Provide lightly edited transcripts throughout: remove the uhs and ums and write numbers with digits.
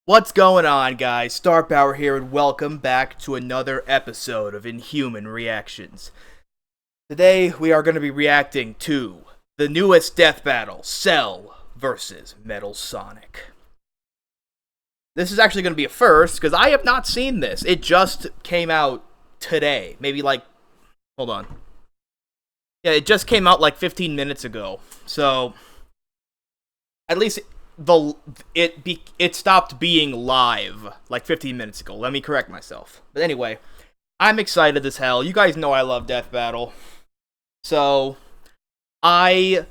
What's going on, guys? Star Power here, and welcome back to another episode of Inhuman Reactions. Today, we are going to be reacting to the newest death battle, Cell versus Metal Sonic. This is actually going to be a first, because I have not seen this. It just came out today. Maybe hold on. Yeah, it just came out like 15 minutes ago. So, at least it stopped being live like 15 minutes ago. Let me correct myself. But anyway, I'm excited as hell. You guys know I love Death Battle. So, and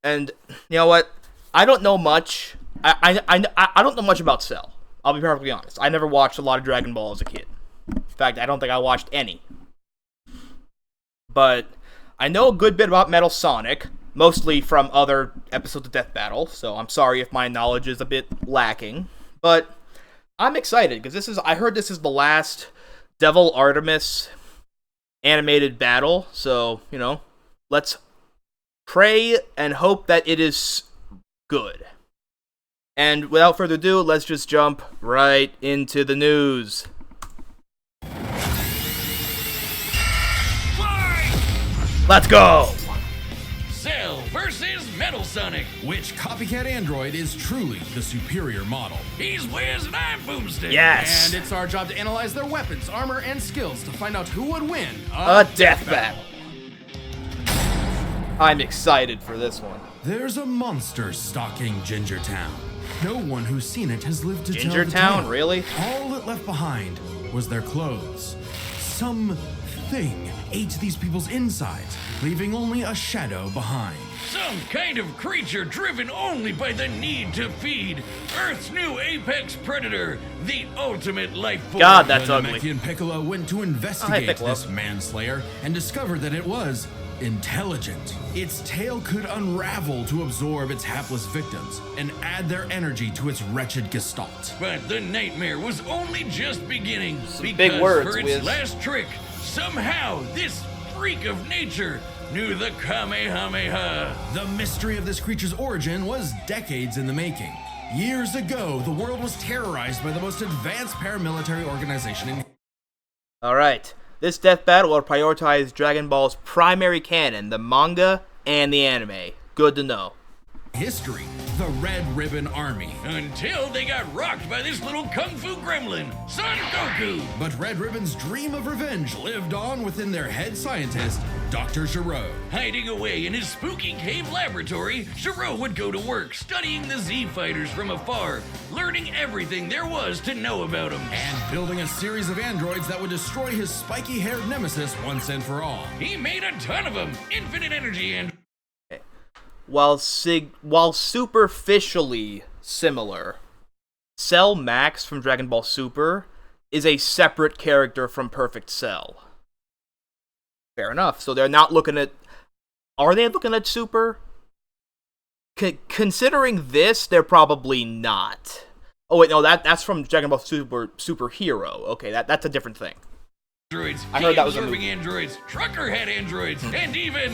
you know what? I don't know much. I don't know much about Cell. I'll be perfectly honest. I never watched a lot of Dragon Ball as a kid. In fact, I don't think I watched any. But I know a good bit about Metal Sonic, mostly from other episodes of Death Battle, so I'm sorry if my knowledge is a bit lacking. But I'm excited, because I heard this is the last TheDevilArtemis animated battle, so, let's pray and hope that it is good. And without further ado, let's just jump right into the news. Let's go! Cell versus Metal Sonic. Which copycat android is truly the superior model? He's Wiz and I'm Boomstick. Yes! And it's our job to analyze their weapons, armor, and skills to find out who would win a death battle. I'm excited for this one. There's a monster stalking Ginger Town. No one who's seen it has lived to tell the Ginger Town, tale. really? All it left behind was their clothes. Something ate these people's insides, leaving only a shadow behind. Some kind of creature driven only by the need to feed. Earth's new apex predator, the ultimate life form. God, that's The ugly. Namekian Piccolo went to investigate Piccolo. this manslayer and discovered that it was intelligent. Its tail could unravel to absorb its hapless victims and add their energy to its wretched gestalt. But the nightmare was only just beginning. Some because big words, for its Wiz. last trick, somehow this freak of nature knew the Kamehameha. The mystery of this creature's origin was decades in the making. Years ago, the world was terrorized by the most advanced paramilitary organization in Alright, this death battle will prioritize Dragon Ball's primary canon, the manga and the anime. Good to know. history, the Red Ribbon Army. Until they got rocked by this little kung fu gremlin, Son Goku. But Red Ribbon's dream of revenge lived on within their head scientist, Dr. Gero. Hiding away in his spooky cave laboratory, Gero would go to work studying the Z fighters from afar, learning everything there was to know about them. And building a series of androids that would destroy his spiky-haired nemesis once and for all. He made a ton of them, infinite energy and While superficially similar, Cell Max from Dragon Ball Super is a separate character from Perfect Cell. Fair enough. So they're not looking at... Are they looking at Super? Considering this, they're probably not. Oh wait, no, that's from Dragon Ball Superhero. Okay, that's a different thing. androids, I heard that was a absorbing movie. androids, trucker head androids, and even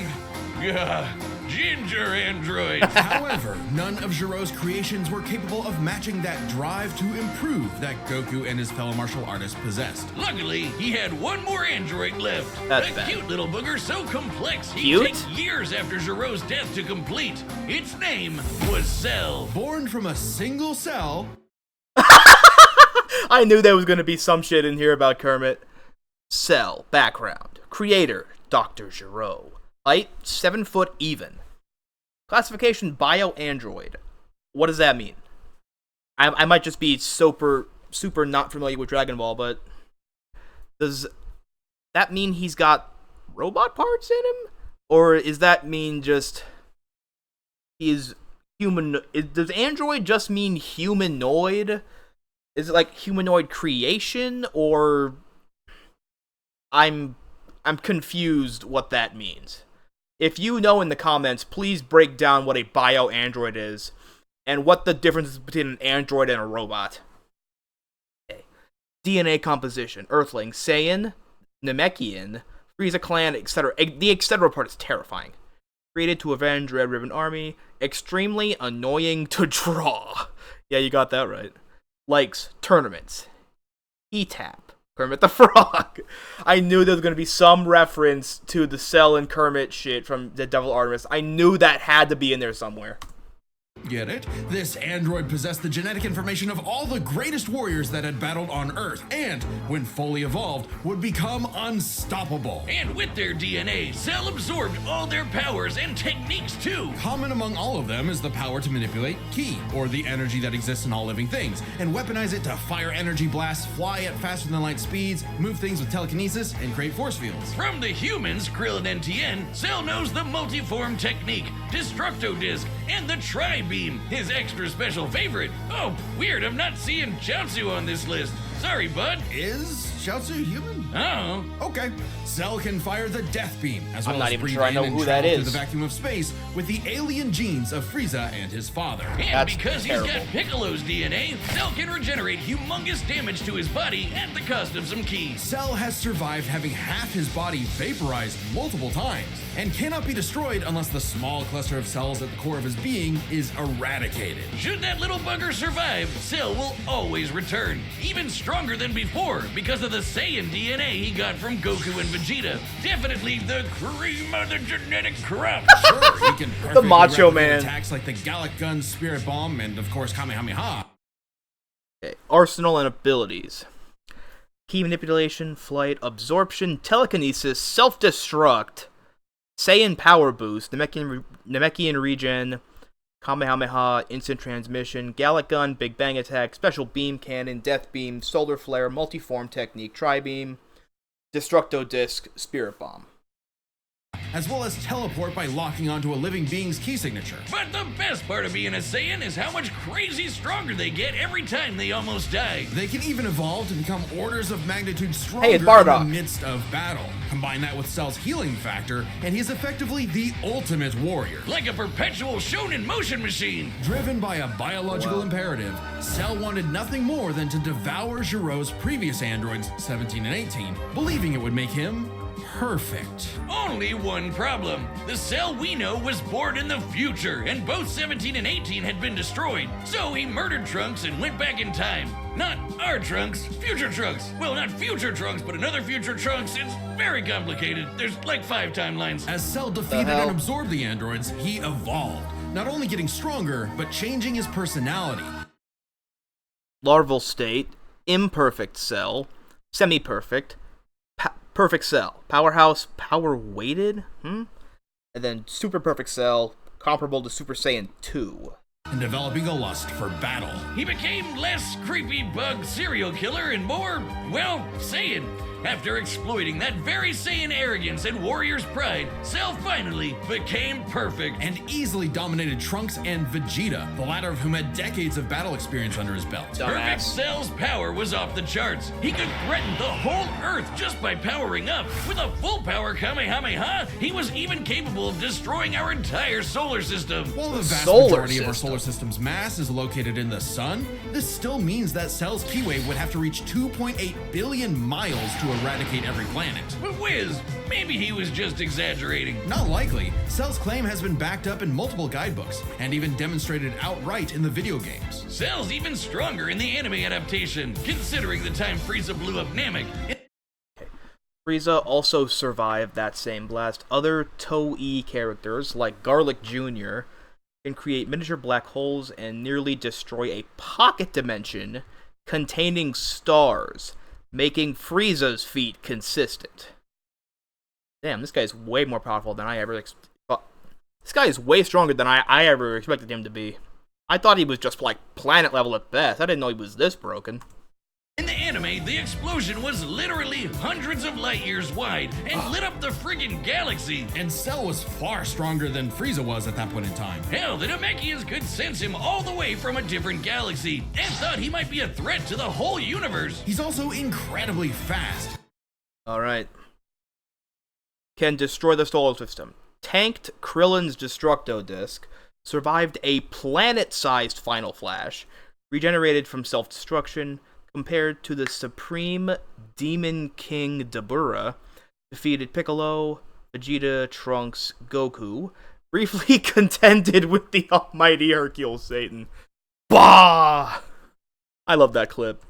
ginger androids. However, none of Gero's creations were capable of matching that drive to improve that Goku and his fellow martial artists possessed. Luckily, he had one more android left. That's a bad. cute little booger so complex he'd Cute? take years after Gero's death to complete. Its name was Cell. Born from a single cell, I knew there was going to be some shit in here about Kermit. Cell, background. Creator, Dr. Gero. Height, 7 foot even. Classification, bio-android. What does that mean? I might just be super not familiar with Dragon Ball, but does that mean he's got robot parts in him? Or does that mean just he's human? Does android just mean humanoid? Is it like humanoid creation, or I'm confused what that means. If you know in the comments, please break down what a bio-android is and what the difference is between an android and a robot. Okay. DNA composition: Earthling, Saiyan, Namekian, Frieza clan, etc. The etc. part is terrifying. Created to avenge Red Ribbon Army. Extremely annoying to draw. Yeah, you got that right. likes tournaments. E-Tap. Kermit the Frog. I knew there was going to be some reference to the Cell and Kermit shit from the Devil Artemis. I knew that had to be in there somewhere. Get it? This android possessed the genetic information of all the greatest warriors that had battled on Earth, and, when fully evolved, would become unstoppable. And with their DNA, Cell absorbed all their powers and techniques too. Common among all of them is the power to manipulate Ki, or the energy that exists in all living things, and weaponize it to fire energy blasts, fly at faster than light speeds, move things with telekinesis, and create force fields. From the humans, Krillin and Tien, Cell knows the multiform technique, Destructo Disc, and the Tri-Beam, his extra special favorite. Oh, weird, I'm not seeing Chaozu on this list. Sorry, bud. Is Chaozu human? Oh. Okay. Cell can fire the Death Beam, as well I'm not as even breathe sure I in know and who that travel through is. the vacuum of space with the alien genes of Frieza and his father. And That's because terrible. he's got Piccolo's DNA, Cell can regenerate humongous damage to his body at the cost of some keys. Cell has survived having half his body vaporized multiple times, and cannot be destroyed unless the small cluster of cells at the core of his being is eradicated. Should that little bugger survive, Cell will always return, even stronger than before because of the Saiyan DNA he got from Goku and Vegeta. Definitely the cream of the genetic crop. Sure, he can perfectly Macho replicate Man. attacks like the Gallic Gun, Spirit Bomb, and of course Kamehameha. Okay. Arsenal and abilities. Key manipulation, flight, absorption, telekinesis, self-destruct, Saiyan power boost, Namekian regen, Kamehameha, instant transmission, Gallic gun, Big Bang attack, special beam cannon, death beam, solar flare, multiform technique, tri-beam, Destructo disc, spirit bomb. As well as teleport by locking onto a living being's key signature. But the best part of being a Saiyan is how much crazy stronger they get every time they almost die. They can even evolve to become orders of magnitude stronger Hey, it's in Bardock. the midst of battle. Combine that with Cell's healing factor, and he's effectively the ultimate warrior. Like a perpetual shonen motion machine. Driven by a biological Wow. imperative, Cell wanted nothing more than to devour Gero's previous androids, 17 and 18, believing it would make him perfect. Only one problem. The Cell we know was born in the future, and both 17 and 18 had been destroyed. So he murdered Trunks and went back in time. Not our Trunks, future Trunks. Well, not future Trunks, but another future Trunks. It's very complicated. There's like 5 timelines. As Cell defeated hell? and absorbed the androids, he evolved, not only getting stronger, but changing his personality. Larval state, imperfect cell, semi-perfect, perfect cell, powerhouse, power weighted, and then super perfect cell, comparable to Super Saiyan 2. And developing a lust for battle. He became less creepy bug serial killer and more, well, Saiyan. After exploiting that very Saiyan arrogance and warrior's pride, Cell finally became perfect. And easily dominated Trunks and Vegeta, the latter of whom had decades of battle experience under his belt. Dumbass. Perfect Cell's power was off the charts. He could threaten the whole Earth just by powering up. With a full power Kamehameha, he was even capable of destroying our entire solar system. While the vast Solar majority of our system. solar system's mass is located in the sun, this still means that Cell's key wave would have to reach 2.8 billion miles to eradicate every planet. But whiz, maybe he was just exaggerating. Not likely. Cell's claim has been backed up in multiple guidebooks, and even demonstrated outright in the video games. Cell's even stronger in the anime adaptation, considering the time Frieza blew up Namek. Frieza also survived that same blast. Other Toei characters, like Garlic Jr., can create miniature black holes and nearly destroy a pocket dimension containing stars, making Frieza's feat consistent. Damn, this guy's way more powerful than I ever This guy is way stronger than I ever expected him to be. I thought he was just like planet level at best. I didn't know he was this broken. In the anime, the explosion was literally hundreds of light years wide and lit up the friggin' galaxy. And Cell was far stronger than Frieza was at that point in time. Hell, the Namekians could sense him all the way from a different galaxy and thought he might be a threat to the whole universe. He's also incredibly fast. Alright. Can destroy the solar system. Tanked Krillin's Destructo Disc. Survived a planet-sized Final Flash. Regenerated from self-destruction. Compared to the Supreme Demon King Dabura. Defeated Piccolo, Vegeta, Trunks, Goku. Briefly contended with the almighty Hercule Satan. Bah! I love that clip.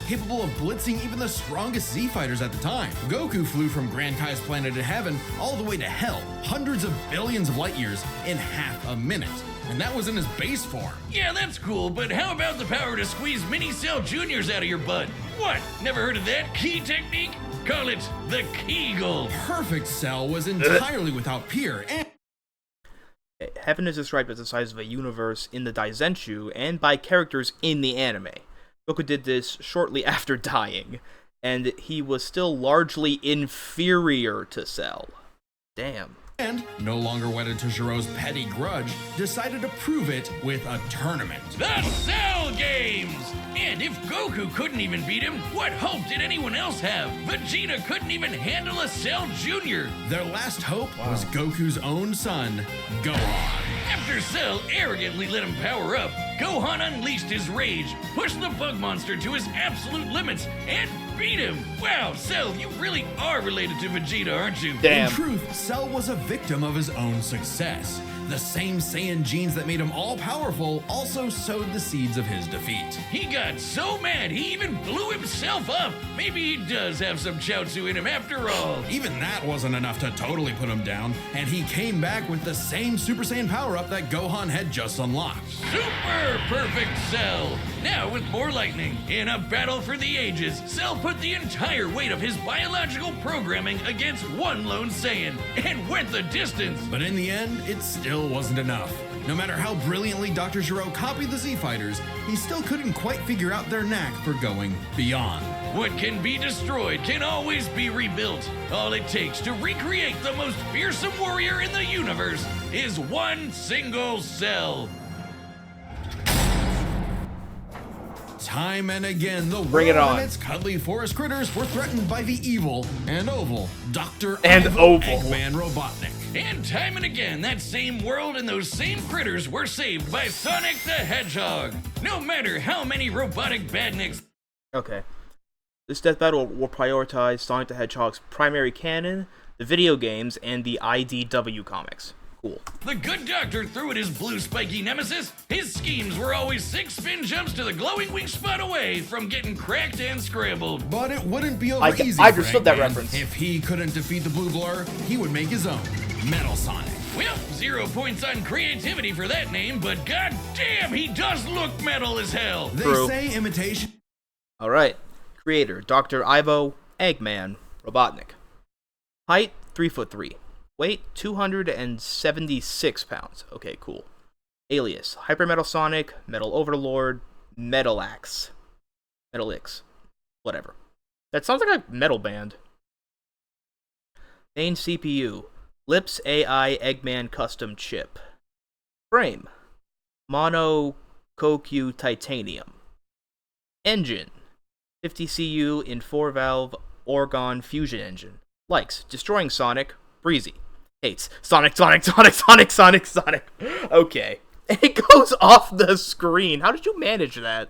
Capable of blitzing even the strongest Z fighters at the time. Goku flew from Grand Kai's planet of heaven all the way to hell, hundreds of billions of light years in half a minute. And that was in his base form. Yeah, that's cool, but how about the power to squeeze Mini Cell Juniors out of your butt? What? Never heard of that key technique? Call it the Kegel. Perfect Cell was entirely without peer and Heaven is described as the size of a universe in the Daizenshu and by characters in the anime. Goku did this shortly after dying, and he was still largely inferior to Cell. Damn. and, no longer wedded to Gero's petty grudge, decided to prove it with a tournament. The Cell Games! And if Goku couldn't even beat him, what hope did anyone else have? Vegeta couldn't even handle a Cell Jr. Their last hope was Goku's own son, Gohan. After Cell arrogantly let him power up, Gohan unleashed his rage, pushed the bug monster to his absolute limits, and beat him. Wow, Cell, you really are related to Vegeta, aren't you? Damn. In truth, Cell was a victim of his own success. The same Saiyan genes that made him all-powerful also sowed the seeds of his defeat. He got so mad he even blew himself up. Maybe he does have some Chaozu in him after all. Even that wasn't enough to totally put him down, and he came back with the same Super Saiyan power-up that Gohan had just unlocked. Super perfect Cell! Now with more lightning. In a battle for the ages, Cell put the entire weight of his biological programming against one lone Saiyan and went the distance. But in the end, it still wasn't enough. No matter how brilliantly Dr. Gero copied the Z-Fighters, he still couldn't quite figure out their knack for going beyond. What can be destroyed can always be rebuilt. All it takes to recreate the most fearsome warrior in the universe is one single cell. Time and again, the Bring it world on. and its cuddly forest critters were threatened by the evil and oval Dr. And oval. Eggman Robotnik. And time and again, that same world and those same critters were saved by Sonic the Hedgehog. No matter how many robotic badniks. Okay. This death battle will prioritize Sonic the Hedgehog's primary canon, the video games, and the IDW comics. Cool. The good doctor threw at his blue spiky nemesis. His schemes were always 6 spin jumps to the glowing wing spot away from getting cracked and scrambled. But it wouldn't be over I easy understood for that Eggman. reference. If he couldn't defeat the Blue Blur, he would make his own, Metal Sonic. Well, 0 points on creativity for that name, but goddamn, he does look metal as hell. They True. say imitation Alright. Creator, Dr. Ivo Eggman Robotnik. Height, 3'3". Weight, 276 pounds. Okay, cool. Alias, Hyper Metal Sonic, Metal Overlord, Metal Axe. Metal X. Whatever. That sounds like a metal band. Main CPU, Lips AI Eggman Custom Chip. Frame, Mono CoQ Titanium. Engine, 50 CU in 4-valve Orgon Fusion Engine. Likes, destroying Sonic, breezy. Hates, Sonic. Okay. It goes off the screen. How did you manage that?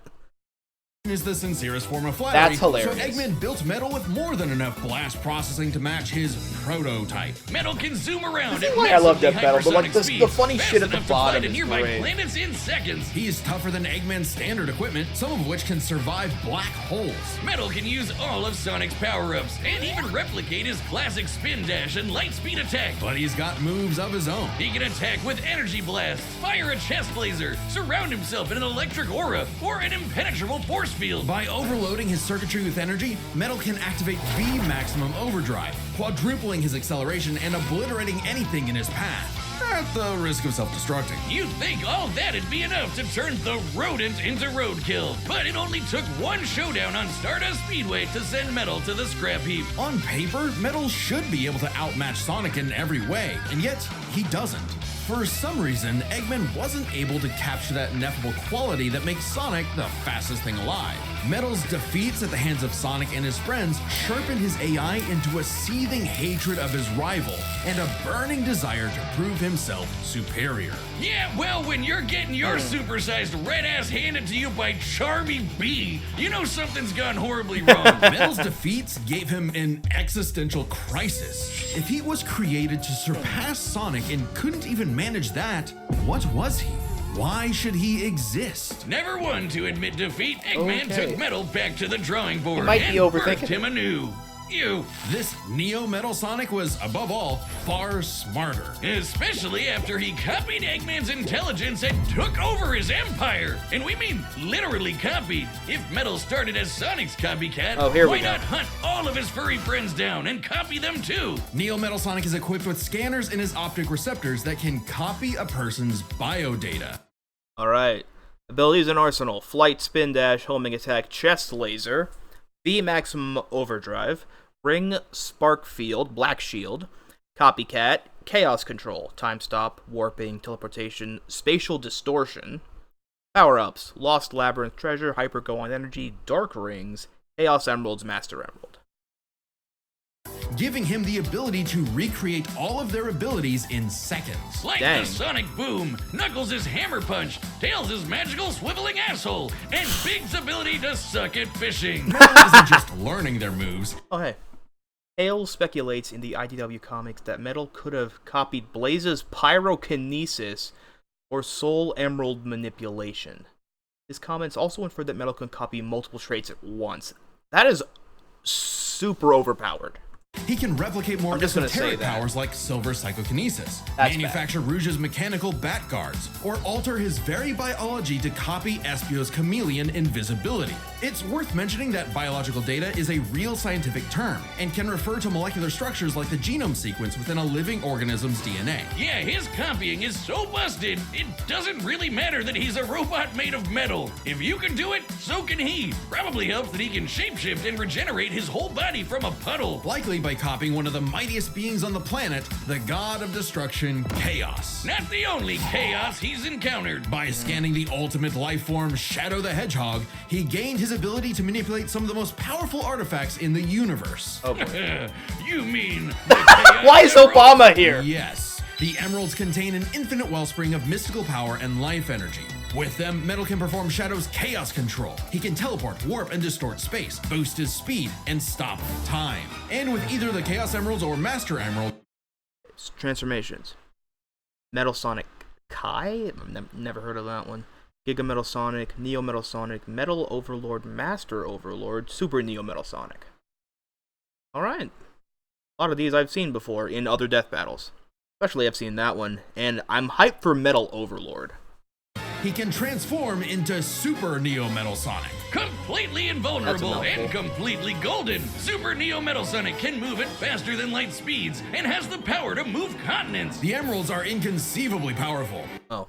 is the sincerest form of flattery. That's hilarious. So Eggman built Metal with more than enough blast processing to match his prototype. Metal can zoom around This at is why I love massively Death Battle, but, like, hypersonic the speeds, funny fast shit at the enough to fly bottom to is nearby great. planets in seconds. He's tougher than Eggman's standard equipment, some of which can survive black holes. Metal can use all of Sonic's power-ups and even replicate his classic spin dash and light speed attack. But he's got moves of his own. He can attack with energy blast, fire a chest laser, surround himself in an electric aura, or an impenetrable force field. By overloading his circuitry with energy, Metal can activate V Maximum Overdrive, quadrupling his acceleration and obliterating anything in his path, at the risk of self-destructing. You'd think all that'd be enough to turn the rodent into roadkill, but it only took one showdown on Stardust Speedway to send Metal to the scrap heap. On paper, Metal should be able to outmatch Sonic in every way, and yet he doesn't. For some reason, Eggman wasn't able to capture that ineffable quality that makes Sonic the fastest thing alive. Metal's defeats at the hands of Sonic and his friends sharpened his AI into a seething hatred of his rival and a burning desire to prove himself superior. Yeah, well, when you're getting your supersized red ass handed to you by Charmy B, you know something's gone horribly wrong. Metal's defeats gave him an existential crisis. If he was created to surpass Sonic and couldn't even manage that, what was he? Why should he exist? Never one to admit defeat, Eggman Okay. took Metal back to the drawing board might and be overthinking birthed it. him anew. You, This Neo Metal Sonic was, above all, far smarter. especially after he copied Eggman's intelligence and took over his empire. And we mean literally copied. If Metal started as Sonic's copycat, Oh, here we why go. not hunt all of his furry friends down and copy them too? Neo Metal Sonic is equipped with scanners in his optic receptors that can copy a person's biodata. Alright. Abilities and arsenal. Flight, spin dash, homing attack, chest laser, V maximum overdrive, ring, spark field, black shield, copycat, chaos control, time stop, warping, teleportation, spatial distortion, power-ups, lost labyrinth treasure, hyper go on energy, dark rings, chaos emeralds, master emerald. Giving him the ability to recreate all of their abilities in seconds. Like Dang. the Sonic Boom, Knuckles' Hammer Punch, Tails' magical swiveling asshole, and Big's ability to suck at fishing. Metal isn't just learning their moves, Oh hey. Tails speculates in the IDW comics that Metal could have copied Blaze's pyrokinesis or soul emerald manipulation. His comments also infer that Metal can copy multiple traits at once. That is super overpowered. he can replicate more I'm just gonna say esoteric that. powers like silver psychokinesis, That's manufacture Rouge's mechanical bat guards, or alter his very biology to copy Espio's chameleon invisibility. It's worth mentioning that biological data is a real scientific term and can refer to molecular structures like the genome sequence within a living organism's DNA. Yeah, his copying is so busted, it doesn't really matter that he's a robot made of metal. If you can do it, so can he. Probably helps that he can shapeshift and regenerate his whole body from a puddle. Likely by copying one of the mightiest beings on the planet, the god of destruction, Chaos. Not the only chaos he's encountered. By scanning the ultimate life form, Shadow the Hedgehog, he gained his ability to manipulate some of the most powerful artifacts in the universe. Oh boy. You mean the chaos Why is emerald? Obama here? Yes, the emeralds contain an infinite wellspring of mystical power and life energy. With them, Metal can perform Shadow's chaos control. He can teleport, warp, and distort space, boost his speed, and stop time. And with either the Chaos Emeralds or Master Emerald, Transformations. Metal Sonic Kai? Never heard of that one. Giga Metal Sonic, Neo Metal Sonic, Metal Overlord, Master Overlord, Super Neo Metal Sonic. Alright. A lot of these I've seen before in other death battles. Especially I've seen that one, and I'm hyped for Metal Overlord. he can transform into Super Neo Metal Sonic. Completely That's invulnerable a mouthful. and completely golden. Super Neo Metal Sonic can move at faster than light speeds and has the power to move continents. The emeralds are inconceivably powerful. Oh.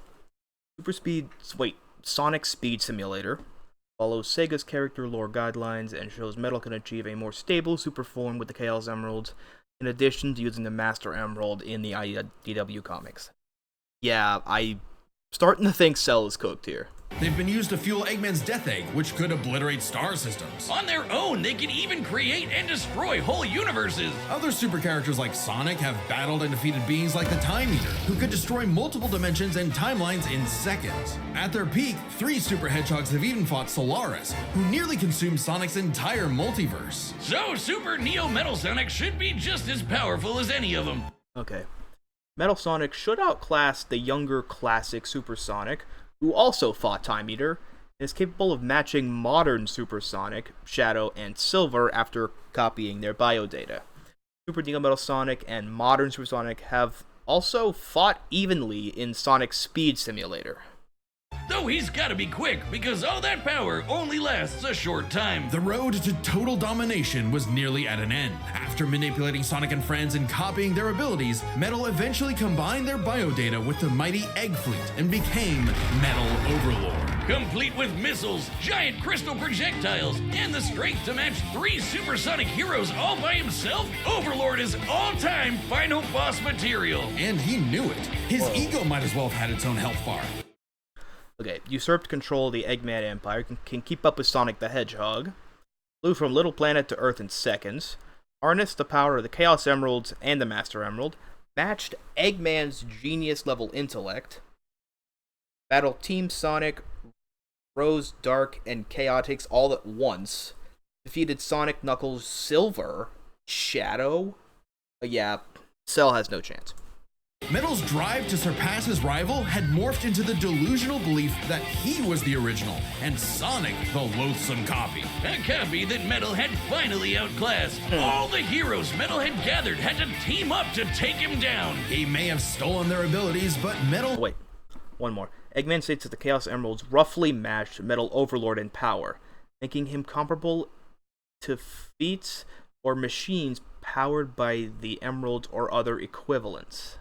Sonic Speed Simulator follows Sega's character lore guidelines and shows Metal can achieve a more stable super form with the Chaos Emeralds, in addition to using the Master Emerald in the IDW comics. Yeah, I'm starting to think Cell is cooked here. They've been used to fuel Eggman's Death Egg, which could obliterate star systems. On their own, they can even create and destroy whole universes. Other super characters like Sonic have battled and defeated beings like the Time Eater, who could destroy multiple dimensions and timelines in seconds. At their peak, 3 super hedgehogs have even fought Solaris, who nearly consumed Sonic's entire multiverse. So Super Neo Metal Sonic should be just as powerful as any of them. Okay. Metal Sonic should outclass the younger classic Super Sonic, who also fought Time Eater, and is capable of matching modern Super Sonic, Shadow, and Silver after copying their biodata. Super Neo Metal Sonic and modern Super Sonic have also fought evenly in Sonic Speed Simulator. Though he's gotta be quick, because all that power only lasts a short time. The road to total domination was nearly at an end. After manipulating Sonic and friends and copying their abilities, Metal eventually combined their biodata with the mighty Egg Fleet and became Metal Overlord. Complete with missiles, giant crystal projectiles, and the strength to match 3 supersonic heroes all by himself, Overlord is all-time final boss material. And he knew it. His Whoa. ego might as well have had its own health bar. Okay, usurped control of the Eggman Empire, can keep up with Sonic the Hedgehog, flew from Little Planet to Earth in seconds, harnessed the power of the Chaos Emeralds and the Master Emerald, matched Eggman's genius-level intellect, battled Team Sonic, Rose, Dark, and Chaotix all at once, defeated Sonic, Knuckles, Silver, Shadow. Yeah, Cell has no chance. Metal's drive to surpass his rival had morphed into the delusional belief that he was the original, and Sonic the loathsome copy. A copy that Metal had finally outclassed. All the heroes Metal had gathered had to team up to take him down. He may have stolen their abilities, but Metal... Wait, one more. Eggman states that the Chaos Emeralds roughly matched Metal Overlord in power, making him comparable to feats or machines powered by the Emeralds or other equivalents.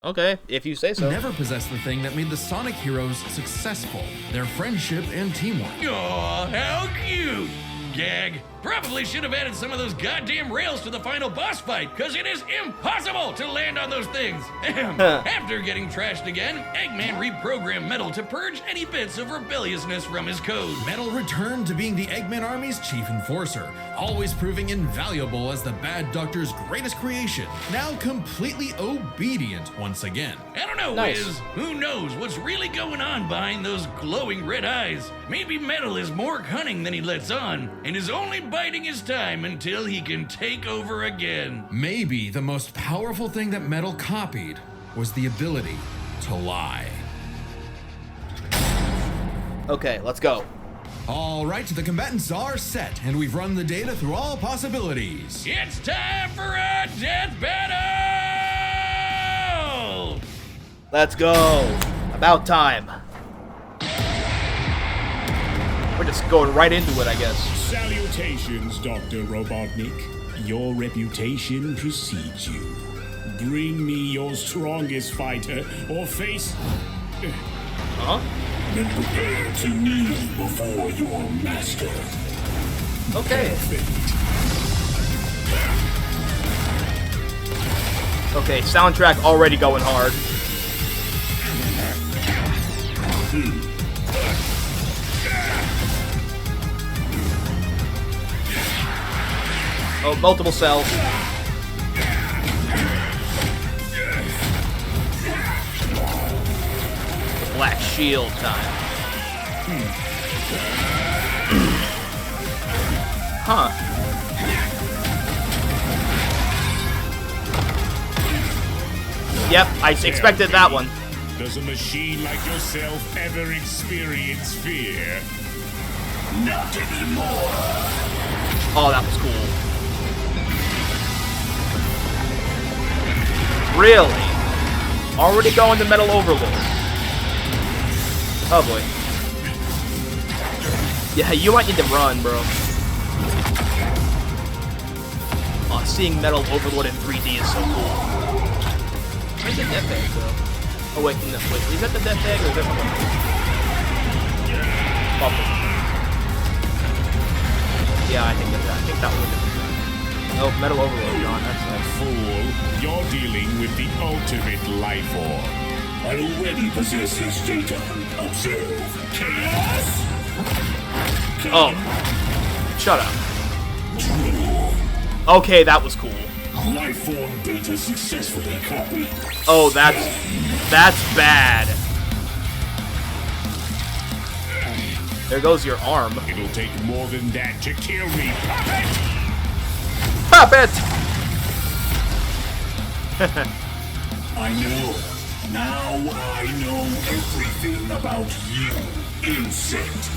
Okay, if you say so. Never possessed the thing that made the Sonic heroes successful, their friendship and teamwork. Aw, how cute! Gag. Probably should have added some of those goddamn rails to the final boss fight, because it is impossible to land on those things. After getting trashed again, Eggman reprogrammed Metal to purge any bits of rebelliousness from his code. Metal returned to being the Eggman Army's chief enforcer, always proving invaluable as the Bad Doctor's greatest creation, now completely obedient once again. I don't know, Nice. Wiz. Who knows what's really going on behind those glowing red eyes? Maybe Metal is more cunning than he lets on, and is only biding his time until he can take over again. Maybe the most powerful thing that Metal copied was the ability to lie. Okay, let's go. All right, the combatants are set, and we've run the data through all possibilities. It's time for a death battle! Let's go. About time. We're just going right into it, I guess. Salutations, Dr. Robotnik. Your reputation precedes you. Bring me your strongest fighter or face... Huh? and prepare to kneel before your master. Okay. Okay, soundtrack already going hard. Oh, multiple cells. Black Shield time. Huh. Yep, I expected that one. Does a machine like yourself ever experience fear? Not anymore. Oh, that was cool. Really? Already going to Metal Overlord. Oh boy. Yeah, you might need to run, bro. Oh, seeing Metal Overlord in 3D is so cool. Where's the death egg, though? Oh wait, no, wait, is that the death egg or is that the one? Bubble. Yeah, I think that was it. Oh, Metal Overlord, John. That's nice. Fool, you're dealing with the ultimate life form. I already possess his data. Observe chaos. Oh, shut up. Okay, that was cool. Life form beta successfully copied. Oh, that's bad. There goes your arm. It'll take more than that to kill me. Pop it! I know. Now I know everything about you, insect.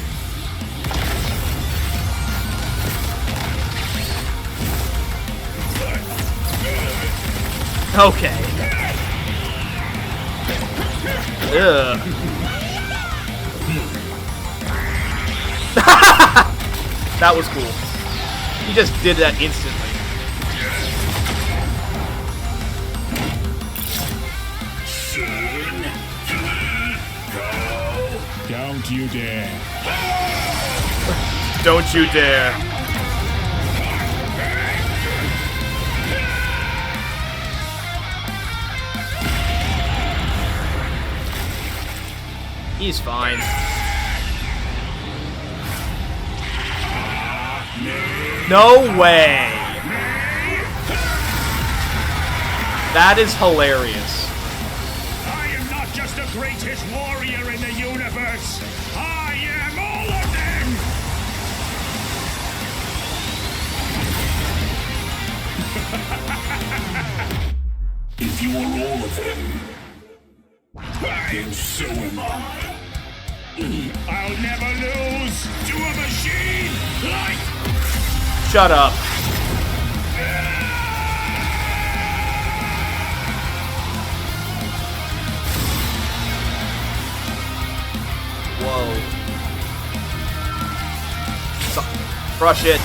Okay. Ugh. That was cool. He just did that instantly. Don't you dare. Don't you dare. He's fine. No way. That is hilarious. I am not just the greatest warrior in the universe. I am all of them. So am I. I'll never lose to a machine like... Shut up. Whoa. Crush it.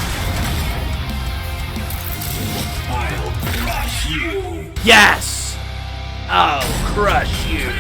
I'll crush you. Yes! I'll crush you.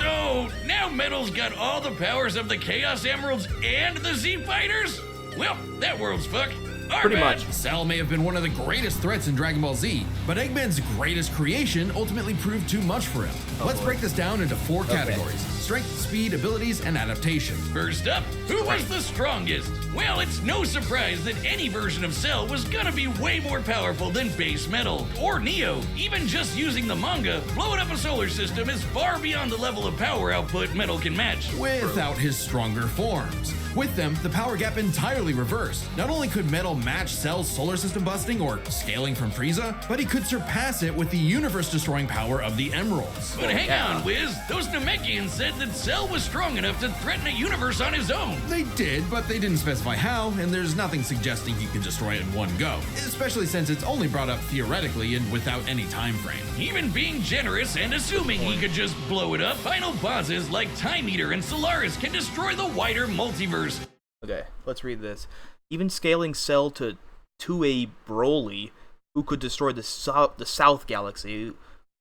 So, now Metal's got all the powers of the Chaos Emeralds and the Z Fighters? Well, that world's fucked. Our Pretty bad. much. Cell may have been one of the greatest threats in Dragon Ball Z, but Eggman's greatest creation ultimately proved too much for him. Let's break this down into 4 categories: strength, speed, abilities, and adaptation. First up, who was the strongest? Well, it's no surprise that any version of Cell was gonna be way more powerful than base Metal or Neo. Even just using the manga, blowing up a solar system is far beyond the level of power output Metal can match. Without his stronger forms. With them, the power gap entirely reversed. Not only could Metal match Cell's solar system busting or scaling from Frieza, but he could surpass it with the universe-destroying power of the Emeralds. But hang on, Wiz. Those Namekians said that Cell was strong enough to threaten a universe on his own. They did, but they didn't specify how, and there's nothing suggesting he could destroy it in one go, especially since it's only brought up theoretically and without any time frame. Even being generous and assuming he could just blow it up, final bosses like Time Eater and Solaris can destroy the wider multiverse. Okay, let's read this. Even scaling Cell to a Broly, who could destroy the South Galaxy,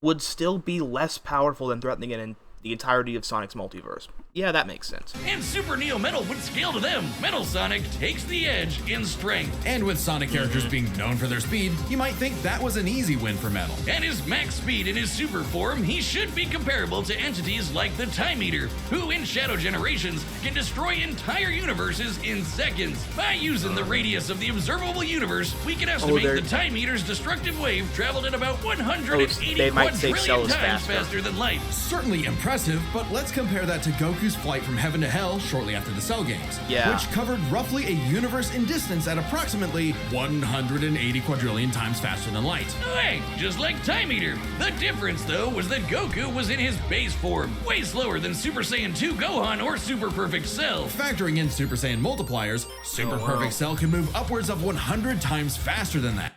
would still be less powerful than threatening it in the entirety of Sonic's multiverse. Yeah, that makes sense. And Super Neo Metal would scale to them. Metal Sonic takes the edge in strength. And with Sonic characters being known for their speed, you might think that was an easy win for Metal. At his max speed in his super form, he should be comparable to entities like the Time Eater, who in Shadow Generations can destroy entire universes in seconds. By using the radius of the observable universe, we can estimate the Time Eater's destructive wave traveled at about 180 they might say Cell quadrillion is times faster. faster than light. Certainly impressive, but let's compare that to Goku's flight from heaven to hell shortly after the Cell games, which covered roughly a universe in distance at approximately 180 quadrillion times faster than light. Hey, just like Time Eater. The difference, though, was that Goku was in his base form, way slower than Super Saiyan 2 Gohan or Super Perfect Cell. Factoring in Super Saiyan multipliers, Super Perfect Cell can move upwards of 100 times faster than that.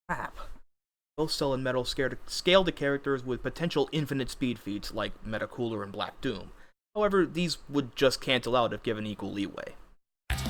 Crap. Both Cell and Metal scale to characters with potential infinite speed feats like Metacooler and Black Doom. However, these would just cancel out if given equal leeway.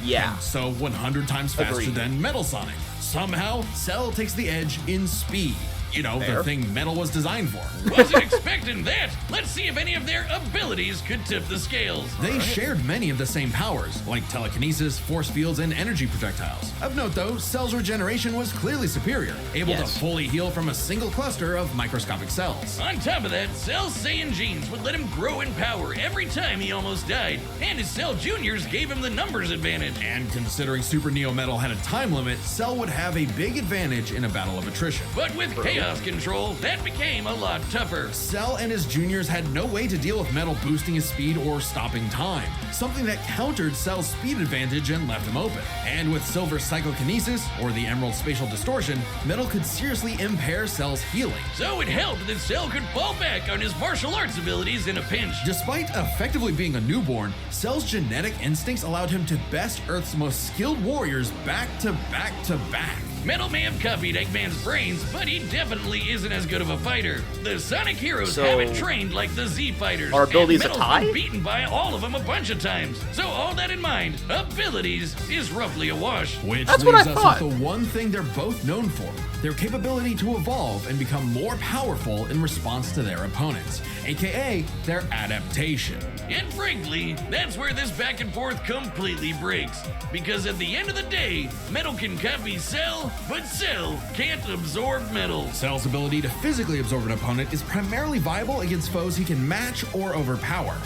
Yeah. And so 100 times faster Agreed. than Metal Sonic. Somehow, Cell takes the edge in speed. You know, the thing Metal was designed for. Wasn't expecting that. Let's see if any of their abilities could tip the scales. They shared many of the same powers, like telekinesis, force fields, and energy projectiles. Of note, though, Cell's regeneration was clearly superior, able to fully heal from a single cluster of microscopic cells. On top of that, Cell's Saiyan genes would let him grow in power every time he almost died, and his Cell Juniors gave him the numbers advantage. And considering Super Neo Metal had a time limit, Cell would have a big advantage in a battle of attrition. But with Chaos Control, that became a lot tougher. Cell and his juniors had no way to deal with Metal boosting his speed or stopping time, something that countered Cell's speed advantage and left him open. And with Silver's psychokinesis, or the Emerald spatial distortion, Metal could seriously impair Cell's healing. So it helped that Cell could fall back on his martial arts abilities in a pinch. Despite effectively being a newborn, Cell's genetic instincts allowed him to best Earth's most skilled warriors back to back to back. Metal may have copied Eggman's brains, but he definitely isn't as good of a fighter. The Sonic heroes haven't trained like the Z fighters. Are abilities and a Metal's tie? been beaten by all of them a bunch of times. So all that in mind, abilities is roughly a wash. Which That's leaves what I us thought. with the one thing they're both known for, their capability to evolve and become more powerful in response to their opponents, aka their adaptation. And frankly, that's where this back and forth completely breaks. Because at the end of the day, Metal can copy Cell, but Cell can't absorb Metal. Cell's ability to physically absorb an opponent is primarily viable against foes he can match or overpower.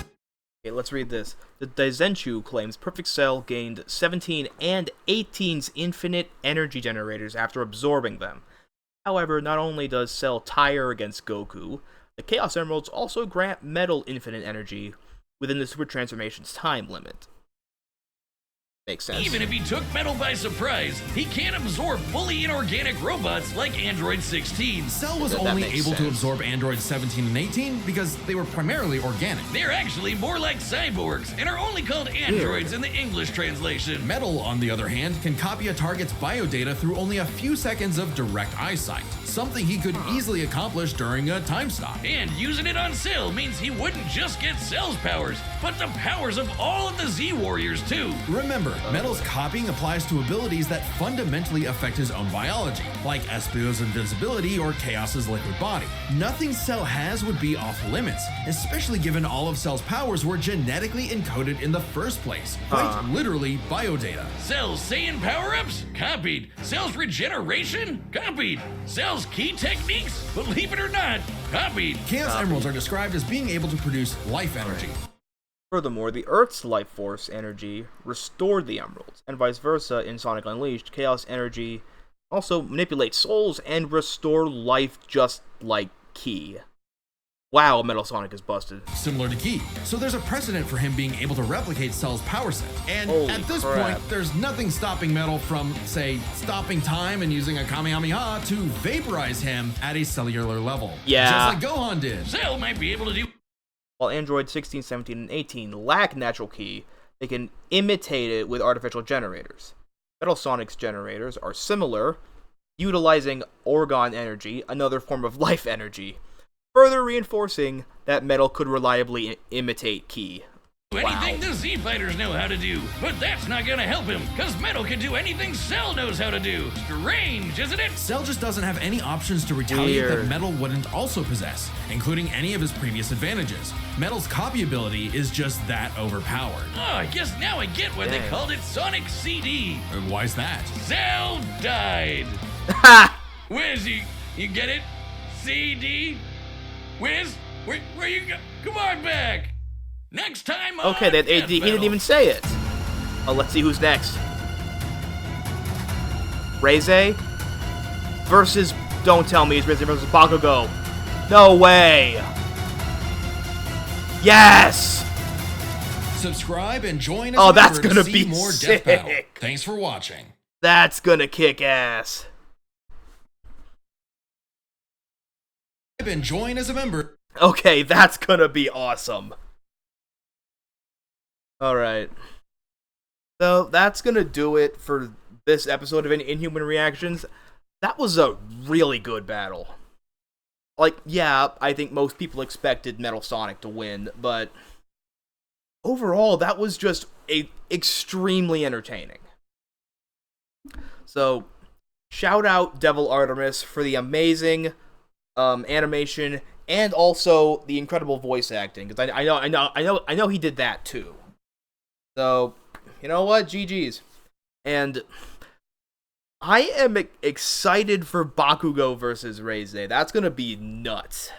Okay, let's read this. The Daizenshuu claims Perfect Cell gained 17 and 18's infinite energy generators after absorbing them. However, not only does Cell tire against Goku, the Chaos Emeralds also grant Metal infinite energy within the Super Transformation's time limit. Makes sense. Even if he took Metal by surprise, he can't absorb fully inorganic robots like Android 16. Cell was That only makes able to sense. absorb Androids 17 and 18 because they were primarily organic. They're actually more like cyborgs and are only called androids in the English translation. Metal, on the other hand, can copy a target's biodata through only a few seconds of direct eyesight, something he could easily accomplish during a time stop. And using it on Cell means he wouldn't just get Cell's powers, but the powers of all of the Z-Warriors too. Remember, Metal's copying applies to abilities that fundamentally affect his own biology, like Espio's invincibility or Chaos's liquid body. Nothing Cell has would be off limits, especially given all of Cell's powers were genetically encoded in the first place. Quite literally, biodata. Cell's Saiyan power-ups? Copied. Cell's regeneration? Copied. Cell's key techniques? Believe it or not, copied. Chaos Emeralds are described as being able to produce life energy. Furthermore, the Earth's life force energy restored the emeralds, and vice versa in Sonic Unleashed. Chaos energy also manipulates souls and restore life just like Ki. Wow, Metal Sonic is busted. Similar to Ki. So there's a precedent for him being able to replicate Cell's power set. And Holy at this crap. point, there's nothing stopping Metal from, say, stopping time and using a Kamehameha to vaporize him at a cellular level. Yeah. Just like Gohan did. Cell might be able to do. While Android 16, 17, and 18 lack natural Ki, they can imitate it with artificial generators. Metal Sonic's generators are similar, utilizing Orgon energy, another form of life energy, further reinforcing that Metal could reliably imitate Ki. Anything the Z-Fighters know how to do, but that's not gonna help him, cause Metal can do anything Cell knows how to do. Strange, isn't it? Cell just doesn't have any options to retaliate that Weird. Metal wouldn't also possess, including any of his previous advantages. Metal's copy ability is just that overpowered. Oh, I guess now I get why they Dang. called it Sonic CD. Why's that? Cell died. Ha! Wiz, you get it? CD? Wiz, where you go? Come on back. Next time on Okay, he Death didn't Metal. even say it. Oh, let's see who's next. Reze versus, don't tell me it's Reze versus Bakugo. No way. Yes! Subscribe and join us. Oh, that's to gonna see be more sick. Death Battle. Thanks for watching. That's gonna kick ass. And join as a member. Okay, that's gonna be awesome. Alright. So, that's gonna do it for this episode of Inhuman Reactions. That was a really good battle. Like, yeah, I think most people expected Metal Sonic to win, but overall, that was just extremely entertaining. So, shout out TheDevilArtemis for the amazing animation and also the incredible voice acting, because I know he did that too. So, you know what? GG's. And I am excited for Bakugo versus Reze. That's gonna be nuts.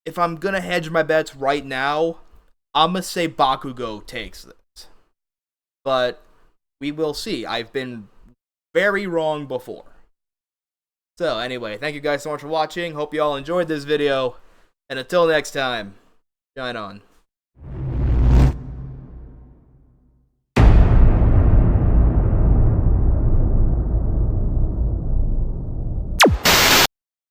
If I'm gonna hedge my bets right now, I'm gonna say Bakugo takes this. But we will see. I've been very wrong before. So anyway, thank you guys so much for watching. Hope you all enjoyed this video. And until next time, shine on.